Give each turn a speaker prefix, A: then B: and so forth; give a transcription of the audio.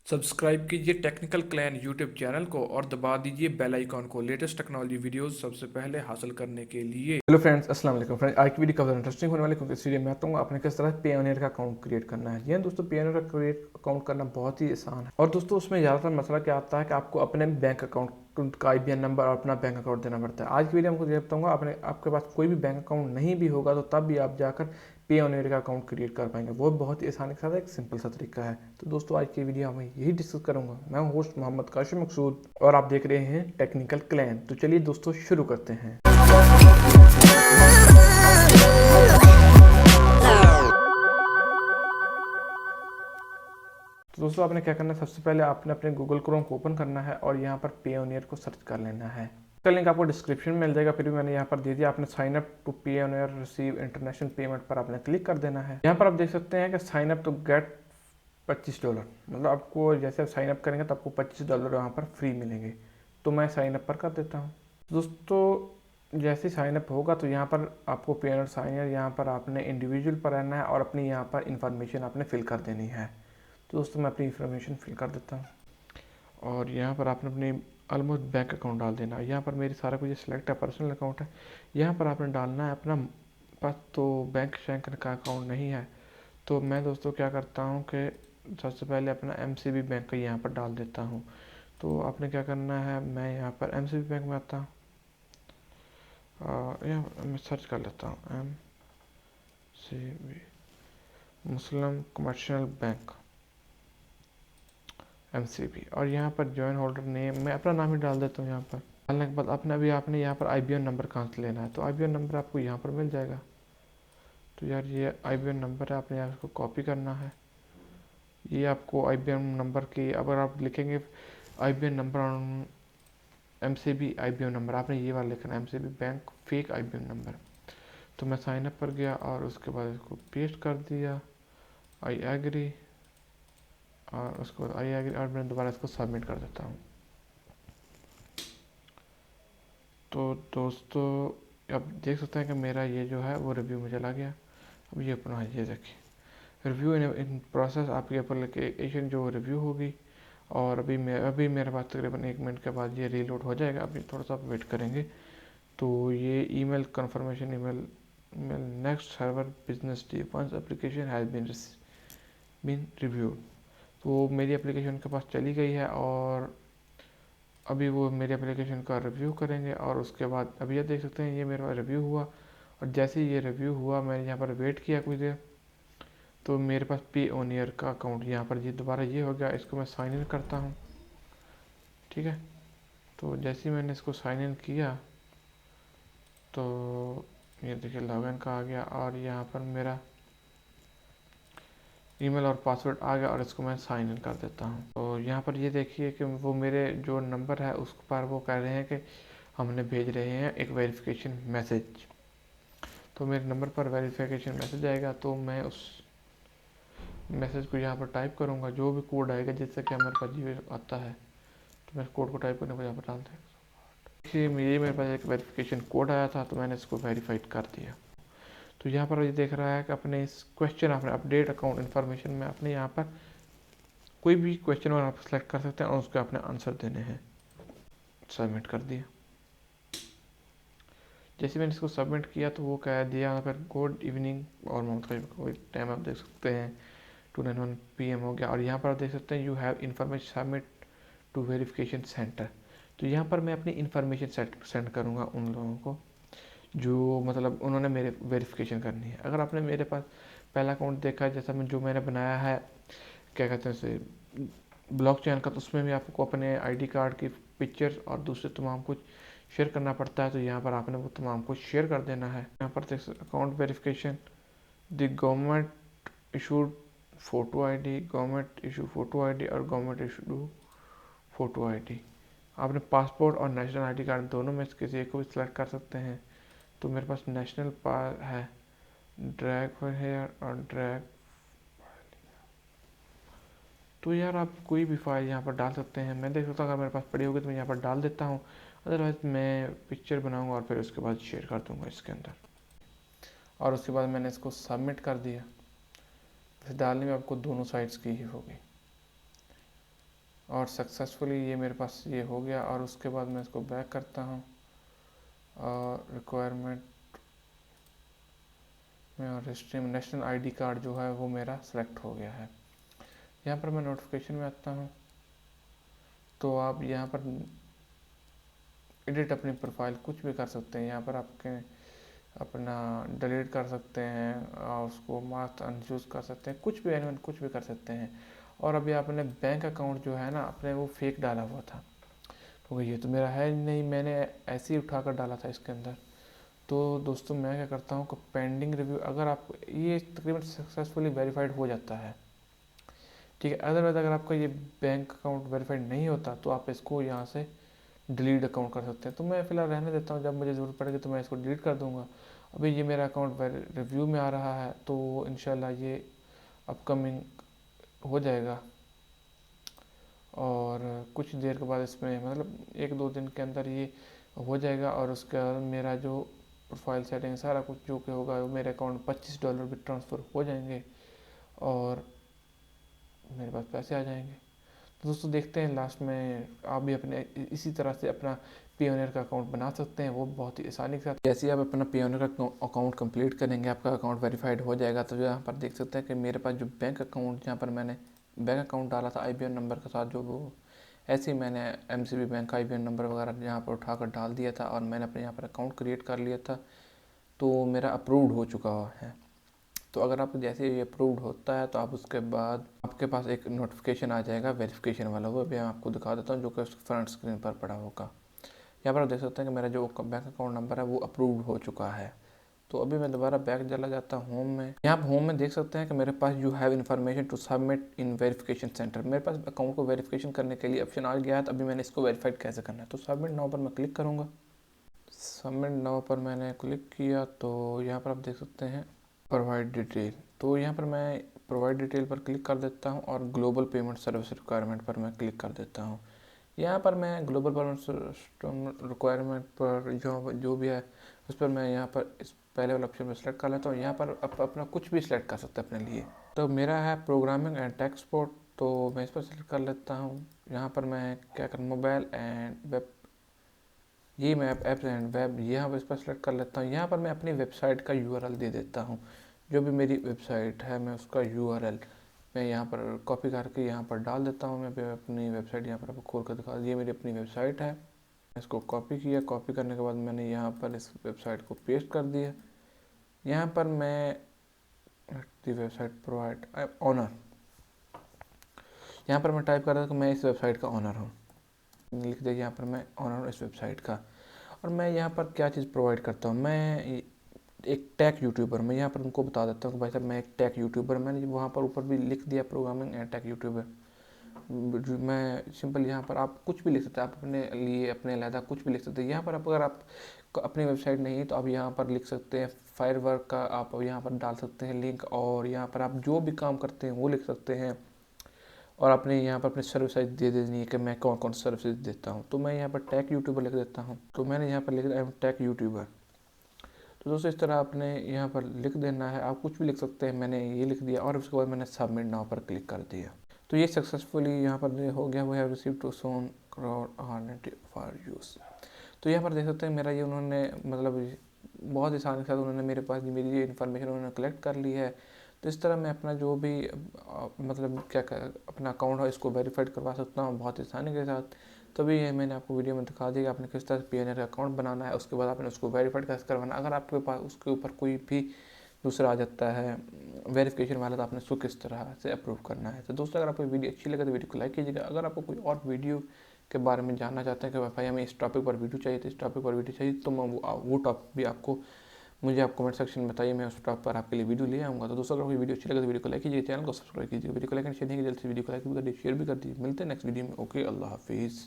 A: Subscribe कीजिए technical clan YouTube channel को और दबा दीजिए बेल आइकॉन को लेटेस्ट टेक्नोलॉजी वीडियोस सबसे पहले हासिल करने के लिए।
B: हेलो फ्रेंड्स, अस्सलाम वालेकुम फ्रेंड्स। आज की वीडियो काफ़ी इंटरेस्टिंग होने वाली है क्योंकि इस वीडियो में बताऊंगा आपने किस तरह पेयोनियर का अकाउंट क्रिएट करना है। जी हाँ दोस्तों, पेयोनियर का अकाउंट करना बहुत ही आसान है। और दोस्तों उसमें ज़्यादातर मसला क्या आता है कि आपको अपने बैंक अकाउंट का IBAN नंबर और अपना बैंक अकाउंट देना पड़ता है। आज की वीडियो में आपको ये बताऊंगा आपके पास कोई भी बैंक अकाउंट नहीं भी होगा तो तब भी आप जाकर पेयोनियर का अकाउंट क्रिएट कर पाएंगे। वो बहुत ही आसानी के साथ एक सिंपल सा तरीका है। तो दोस्तों आज की वीडियो में यही डिस्कस करूंगा। मैं हूं होस्ट मोहम्मद काशिम मकसूद और आप देख रहे हैं टेक्निकल क्लैन। तो चलिए दोस्तों शुरू करते हैं। तो दोस्तों आपने क्या करना है, सबसे पहले आपने अपने गूगल क्रोम को ओपन करना है और यहाँ पर पेयोनियर को सर्च कर लेना है। इसका लिंक आपको डिस्क्रिप्शन में मिल जाएगा, फिर भी मैंने यहाँ पर दे दिया। आपने sign up to Payoneer receive international payment पर आपने क्लिक कर देना है। यहाँ पर आप देख सकते हैं कि साइन अप टू गेट $25, मतलब आपको जैसे आप साइन अप करेंगे तो आपको $25 वहाँ पर फ्री मिलेंगे। तो मैं साइन अप पर कर देता हूँ। दोस्तों जैसे ही साइन अप होगा तो यहाँ पर आपको पेयोनियर साइनर, यहाँ पर आपने इंडिविजुअल पर रहना है और अपनी यहाँ पर इंफॉर्मेशन आपने फिल कर देनी है। तो दोस्तों मैं अपनी इंफॉर्मेशन फिल कर देता हूँ और यहाँ पर आपने अपनी ऑलमोस्ट बैंक अकाउंट डाल देना है। यहाँ पर मेरी सारा कुछ सिलेक्ट है, पर्सनल अकाउंट है। यहाँ पर आपने डालना है अपना पास तो बैंक शैंक का अकाउंट नहीं है। तो मैं दोस्तों क्या करता हूँ कि सबसे पहले अपना MCB बैंक का यहाँ पर डाल देता हूँ। तो आपने क्या करना है, मैं यहाँ पर MCB बैंक में आता हूँ, यहाँ मैं सर्च कर लेता हूँ MCB मुस्लिम कमर्शियल बैंक MCB, और यहाँ पर जॉइन होल्डर नेम मैं अपना नाम ही डाल देता हूँ। यहाँ पर डालने के बाद आपने यहाँ पर IBAN नंबर कहाँ से लेना है, तो IBAन नंबर आपको यहाँ पर मिल जाएगा। तो यार ये IBAन नंबर है, आपने यहाँ इसको कॉपी करना है। ये आपको IBAN नंबर की, अगर आप लिखेंगे IBAन number on MCB IBAN number, आपने ये वाला लिखना है MCB बैंक फेक IBAन नंबर। तो मैं साइन अप पर गया और उसके बाद इसको पेस्ट कर दिया, आई एग्री, और उसके बाद आई एग्री, और मैं दोबारा इसको सबमिट कर देता हूँ। तो दोस्तों अब देख सकते हैं कि मेरा ये जो है वो रिव्यू में चला गया। अब ये अपना ये देखिए रिव्यू इन प्रोसेस, आपकी एप्लीकेशन जो रिव्यू होगी। और अभी मेरे पास तकरीबन 1 मिनट के बाद ये रीलोड हो जाएगा। अभी थोड़ा सा वेट करेंगे। तो ये email confirmation email next server business day once application has been reviewed. तो मेरी एप्लीकेशन के पास चली गई है और अभी वो मेरे एप्लीकेशन का रिव्यू करेंगे। और उसके बाद अभी ये देख सकते हैं ये मेरा रिव्यू हुआ, और जैसे ही ये रिव्यू हुआ मैंने यहाँ पर वेट किया कुछ देर, तो मेरे पास पेयोनियर का अकाउंट यहाँ पर ये दोबारा ये हो गया। इसको मैं साइन इन करता हूँ, ठीक है। तो जैसे ही मैंने इसको साइन इन किया तो ये देखिए लॉगिन का आ गया और यहाँ पर मेरा ईमेल और पासवर्ड आ गया, और इसको मैं साइन इन कर देता हूँ। तो यहाँ पर ये देखिए कि वो मेरे जो नंबर है उस पर वो कह रहे हैं कि हमने भेज रहे हैं एक वेरिफिकेशन मैसेज। तो मेरे नंबर पर वेरिफिकेशन मैसेज आएगा, तो मैं उस मैसेज को यहाँ पर टाइप करूँगा, जो भी कोड आएगा जिससे कि हमारे पास ये आता है। तो मैं कोड को टाइप करने को यहाँ पर डाल दें। देखिए मेरे पास एक वेरिफिकेशन कोड आया था, तो मैंने इसको वेरीफाइड कर दिया। तो यहाँ पर ये देख रहा है कि अपने इस क्वेश्चन आपने अपडेट अकाउंट इन्फॉर्मेशन में अपने यहाँ पर कोई भी क्वेश्चन आप सेलेक्ट कर सकते हैं और उसके अपने आंसर देने हैं। सबमिट कर दिया। जैसे मैंने इसको सबमिट किया तो वो कह दिया यहाँ पर गुड इवनिंग, और मतलब टाइम आप देख सकते हैं 2:91 PM हो गया। और यहाँ पर आप देख सकते हैं you have information submit to verification centre. तो यहाँ पर मैं अपनी इन्फॉर्मेशन सेंड करूँगा उन लोगों को जो मतलब उन्होंने मेरे वेरिफिकेशन करनी है। अगर आपने मेरे पास पहला अकाउंट देखा है जैसा जो मैंने बनाया है क्या कहते हैं उसे ब्लॉक चैन का, तो उसमें भी आपको अपने ID कार्ड की पिक्चर और दूसरे तमाम कुछ शेयर करना पड़ता है। तो यहाँ पर आपने वो तमाम कुछ शेयर कर देना है। यहाँ पर देख account verification the government issued photo ID, government issue photo ID और गवर्नमेंट इशू फ़ोटो ID। आपने पासपोर्ट और नेशनल ID कार्ड दोनों में से किसी एक को भी सिलेक्ट कर सकते हैं। तो मेरे पास नेशनल है, ड्रैग फॉर हेयर और ड्रैग। तो यार आप कोई भी फाइल यहाँ पर डाल सकते हैं। मैं देख सकता हूँ अगर मेरे पास पड़ी होगी तो मैं यहाँ पर डाल देता हूँ, अदरवाइज़ मैं पिक्चर बनाऊँगा और फिर उसके बाद शेयर कर दूँगा इसके अंदर। और उसके बाद मैंने इसको सबमिट कर दिया। फिर डालने में आपको दोनों साइड्स की ही होगी। और सक्सेसफुली ये मेरे पास ये हो गया। और उसके बाद मैं इसको बैक करता हूँ और रिक्वायरमेंट में और हिस्ट्री में नेशनल आईडी कार्ड जो है वो मेरा सेलेक्ट हो गया है। यहाँ पर मैं नोटिफिकेशन में आता हूँ तो आप यहाँ पर एडिट अपनी प्रोफाइल कुछ भी कर सकते हैं। यहाँ पर आपके अपना डिलीट कर सकते हैं और उसको मार्क अनचूज कर सकते हैं, कुछ भी एनिवन कुछ भी कर सकते हैं। और अभी आपने बैंक अकाउंट जो है ना अपने वो फेक डाला हुआ था, क्योंकि ये तो मेरा है नहीं, मैंने ऐसे ही उठा कर डाला था इसके अंदर। तो दोस्तों मैं क्या करता हूँ कि पेंडिंग रिव्यू, अगर आप ये तकरीबन सक्सेसफुली वेरीफाइड हो जाता है, ठीक है। अदरवाइज अगर आपका ये बैंक अकाउंट वेरीफाइड नहीं होता तो आप इसको यहाँ से डिलीट अकाउंट कर सकते हैं। तो मैं फ़िलहाल रहने देता हूँ, जब मुझे ज़रूरत पड़ेगी तो मैं इसको डिलीट कर दूँगा। अभी ये मेरा अकाउंट रिव्यू में आ रहा है तो इंशाल्लाह ये अपकमिंग हो जाएगा और कुछ देर के बाद इसमें मतलब 1-2 दिन के अंदर ये हो जाएगा। और उसके बाद मेरा जो प्रोफाइल सेटिंग सारा कुछ जो कि होगा मेरे अकाउंट $25 भी ट्रांसफ़र हो जाएंगे और मेरे पास पैसे आ जाएंगे। तो दोस्तों देखते हैं लास्ट में आप भी अपने इसी तरह से अपना पियोनियर का अकाउंट बना सकते हैं, वो बहुत ही आसानी के साथ। जैसे ही आप अपना पियोनियर का अकाउंट कंप्लीट करेंगे आपका अकाउंट वेरीफाइड हो जाएगा। तो यहाँ पर देख सकते हैं कि मेरे पास जो बैंक अकाउंट, जहाँ पर मैंने बैंक अकाउंट डाला था IBN नंबर के साथ, जो वो ऐसे ही मैंने MCB बैंक का IBN नंबर वगैरह यहाँ पर उठाकर डाल दिया था और मैंने अपने यहाँ पर अकाउंट क्रिएट कर लिया था, तो मेरा अप्रूव्ड हो चुका है। तो अगर आप जैसे ये अप्रूव्ड होता है तो आप उसके बाद आपके पास एक नोटिफिकेशन आ जाएगा वेरिफिकेशन वाला, वो भी मैं आपको दिखा देता हूँ, जो कि फ्रंट स्क्रीन पर पड़ा होगा। यहाँ पर आप देख सकते हैं कि मेरा जो बैंक अकाउंट नंबर है वो अप्रूव्ड हो चुका है। तो अभी मैं दोबारा बैक चला जाता हूँ होम में। यहाँ पर होम में देख सकते हैं कि मेरे पास you have information to submit in verification centre, मेरे पास अकाउंट को वेरिफिकेशन करने के लिए ऑप्शन आ गया है। तो अभी मैंने इसको वेरीफाइड कैसे करना है, तो सबमिट नाउ पर मैं क्लिक करूँगा। सबमिट नाउ पर मैंने क्लिक किया तो यहाँ पर आप देख सकते हैं प्रोवाइड डिटेल, तो यहाँ पर मैं प्रोवाइड डिटेल पर क्लिक कर देता हूँ और ग्लोबल पेमेंट सर्विस रिक्वायरमेंट पर मैं क्लिक कर देता हूँ। यहाँ पर मैं ग्लोबल पेमेंट रिक्वायरमेंट पर जो भी है उस पर मैं यहाँ पर इस पहले वाला ऑप्शन में सेलेक्ट कर लेता हूँ। यहाँ पर अपना कुछ भी सिलेक्ट कर सकते हैं अपने लिए। तो मेरा है प्रोग्रामिंग एंड टेक सपोर्ट, तो मैं इस पर सेलेक्ट कर लेता हूँ। यहाँ पर मैं क्या करूँ, मोबाइल एंड वेब, ये मैं ऐप्स एंड वेब यहाँ पर इस पर सेलेक्ट कर लेता हूँ। यहाँ पर मैं अपनी वेबसाइट का URL दे देता हूँ, जो भी मेरी वेबसाइट है मैं उसका URL मैं यहाँ पर कॉपी करके यहाँ पर डाल देता हूँ। मैं अपनी वेबसाइट यहाँ पर आपको खोल कर दिखा, ये मेरी अपनी वेबसाइट है। इसको कॉपी किया, कॉपी करने के बाद मैंने यहाँ पर इस वेबसाइट को पेस्ट कर दिया। यहाँ पर मैं दी वेबसाइट प्रोवाइड ऑनर, यहाँ पर मैं टाइप कर रहा था कि मैं इस वेबसाइट का ऑनर हूँ, लिख दिया यहाँ पर मैं ऑनर हूँ इस वेबसाइट का। और मैं यहाँ पर क्या चीज़ प्रोवाइड करता हूँ, मैं एक टेक यूट्यूबर, मैं यहाँ पर उनको बता देता हूँ कि भाई साहब मैं एक टेक यूट्यूबर, मैंने वहाँ पर ऊपर भी लिख दिया प्रोग्रामिंग एंड टेक यूट्यूबर। मैं सिंपल यहाँ पर आप कुछ भी लिख सकते हैं, आप अपने लिए अपने अलहदा कुछ भी लिख सकते हैं। यहाँ पर आप अगर आप अपनी वेबसाइट नहीं तो आप यहाँ पर लिख सकते हैं फायरवर्क का, आप यहाँ पर डाल सकते हैं लिंक, और यहाँ पर आप जो भी काम करते हैं वो लिख सकते हैं। और आपने यहाँ पर अपनी सर्विसेज दे देनी है कि मैं कौन कौन सर्विसेज देता हूँ। तो मैं यहाँ पर टेक यूट्यूबर लिख देता हूँ, तो मैंने यहाँ पर लिख दिया टेक यूट्यूबर। तो दोस्तों इस तरह आपने यहाँ पर लिख देना है, आप कुछ भी लिख सकते हैं, मैंने ये लिख दिया और उसके बाद मैंने सबमिट नाउ पर क्लिक कर दिया। तो ये सक्सेसफुली यहाँ पर हो गया, वो have received to soon crore for use. तो यहाँ पर देख सकते हैं मेरा ये उन्होंने मतलब बहुत आसानी के साथ उन्होंने मेरे पास मेरी ये इन्फॉर्मेशन उन्होंने कलेक्ट कर ली है। तो इस तरह मैं अपना जो भी मतलब क्या अपना अकाउंट है इसको वेरीफाइड करवा सकता हूँ बहुत आसानी के साथ। तभी ये मैंने आपको वीडियो में दिखा दिया कि आपने किस तरह से पियोनियर का अकाउंट बनाना है, उसके बाद आपने उसको वेरीफाइड कैसे करवाना। अगर आपके पास उसके ऊपर कोई भी दूसरा आ जाता है वेरिफिकेशन वाला तो आपने उसको किस तरह से अप्रूव करना है। तो दोस्तों अगर आपको वीडियो अच्छी लगे तो वीडियो को लाइक कीजिएगा। अगर आपको कोई और वीडियो के बारे में जानना चाहते हैं कि भाई हमें इस टॉपिक पर वीडियो चाहिए, तो इस टॉपिक पर वीडियो चाहिए, तो मैं वो टॉपिक भी आपको मुझे आप कमेंट सेक्शन में बताइए, मैं उस टॉपिक पर आपके लिए वीडियो ले आऊँगा। तो दोस्तों अगर वीडियो अच्छी लगे तो वीडियो को लाइक कीजिए, चैनल को सब्सक्राइब कीजिए, वीडियो को लाइक एंड शेयर नहीं जल्द से वीडियो को लाइक भी कर दीजिए, शेयर भी कर दीजिए। मिलते हैं नेक्स्ट वीडियो में। ओके, अल्लाह हाफिज़।